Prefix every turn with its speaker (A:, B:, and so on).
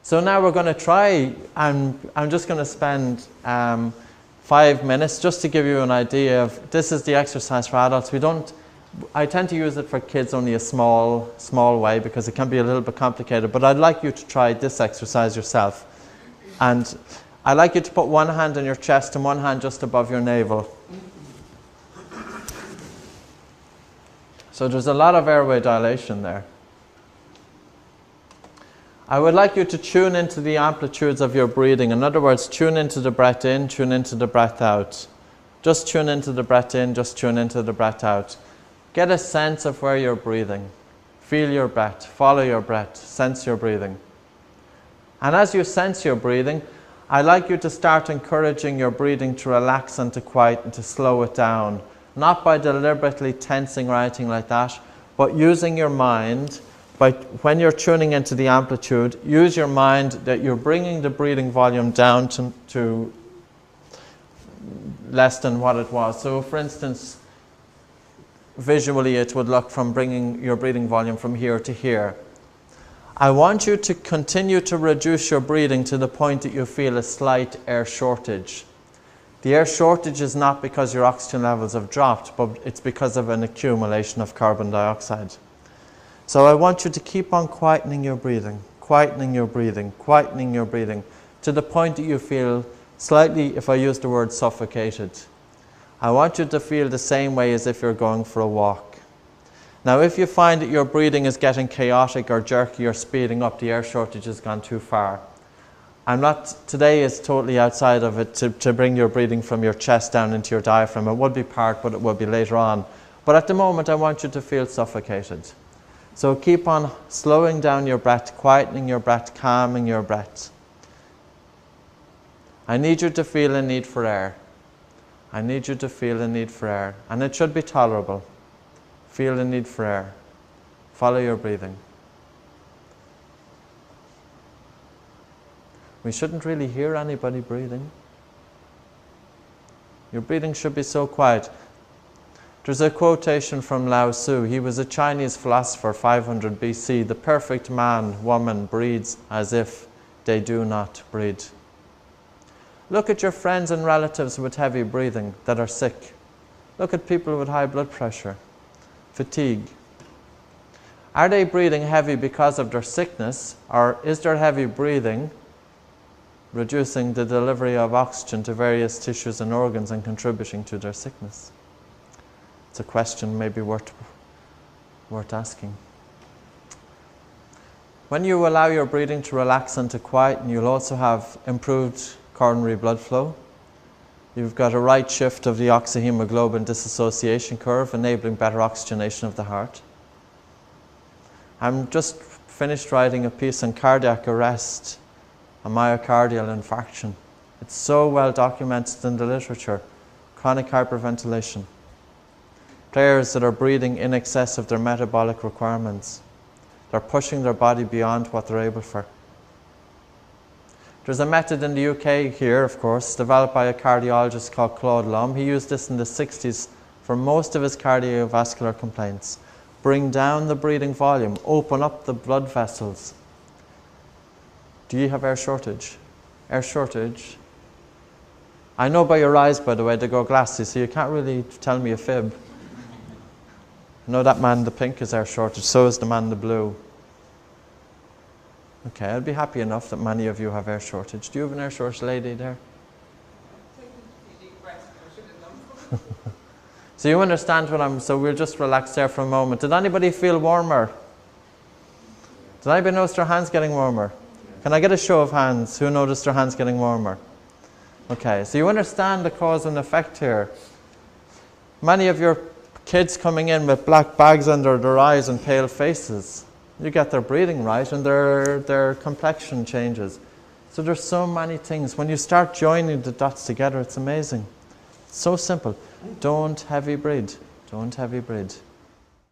A: So now we're going to try, I'm just going to spend 5 minutes just to give you an idea of, this is the exercise for adults. I tend to use it for kids only a small way because it can be a little bit complicated, but I'd like you to try this exercise yourself. And I'd like you to put one hand on your chest and one hand just above your navel. So there's a lot of airway dilation there. I would like you to tune into the amplitudes of your breathing. In other words, tune into the breath in, tune into the breath out. Just tune into the breath in, just tune into the breath out. Get a sense of where you're breathing. Feel your breath, follow your breath, sense your breathing. And as you sense your breathing, I'd like you to start encouraging your breathing to relax and to quiet and to slow it down. Not by deliberately tensing or anything like that, but using your mind. When you're tuning into the amplitude, use your mind that you're bringing the breathing volume down to less than what it was. So for instance, visually it would look from bringing your breathing volume from here to here. I want you to continue to reduce your breathing to the point that you feel a slight air shortage. The air shortage is not because your oxygen levels have dropped, but it's because of an accumulation of carbon dioxide. So I want you to keep on quietening your breathing, quietening your breathing, quietening your breathing, to the point that you feel slightly, if I use the word, suffocated. I want you to feel the same way as if you're going for a walk. Now, if you find that your breathing is getting chaotic or jerky or speeding up, the air shortage has gone too far. Today is totally outside of it to bring your breathing from your chest down into your diaphragm. It would be part, but it will be later on. But at the moment, I want you to feel suffocated. So keep on slowing down your breath, quietening your breath, calming your breath. I need you to feel a need for air. I need you to feel a need for air. And it should be tolerable. Feel the need for air. Follow your breathing. We shouldn't really hear anybody breathing. Your breathing should be so quiet. There's a quotation from Lao Tzu. He was a Chinese philosopher, 500 BC. The perfect man, woman, breathes as if they do not breathe. Look at your friends and relatives with heavy breathing that are sick. Look at people with high blood pressure, fatigue. Are they breathing heavy because of their sickness, or is their heavy breathing reducing the delivery of oxygen to various tissues and organs and contributing to their sickness? It's a question maybe worth asking. When you allow your breathing to relax and to quieten, you'll also have improved coronary blood flow. You've got a right shift of the oxyhemoglobin dissociation curve, enabling better oxygenation of the heart. I'm just finished writing a piece on cardiac arrest and myocardial infarction. It's so well documented in the literature. Chronic hyperventilation. Players that are breathing in excess of their metabolic requirements. They're pushing their body beyond what they're able for. There's a method in the UK here, of course, developed by a cardiologist called Claude Lum. He used this in the 60s for most of his cardiovascular complaints. Bring down the breathing volume, open up the blood vessels. Do you have air shortage? Air shortage? I know by your eyes, by the way, they go glassy, so you can't really tell me a fib. I know that man in the pink is air shortage, so is the man in the blue. Okay, I'd be happy enough that many of you have air shortage. Do you have an air shortage lady there? So you understand what so we'll just relax there for a moment. Did anybody feel warmer? Did anybody notice their hands getting warmer? Can I get a show of hands? Who noticed their hands getting warmer? Okay, so you understand the cause and effect here. Many of your kids coming in with black bags under their eyes and pale faces. You get their breathing right and their complexion changes. So there's so many things. When you start joining the dots together, it's amazing. It's so simple. Don't heavy breathe. Don't heavy breathe.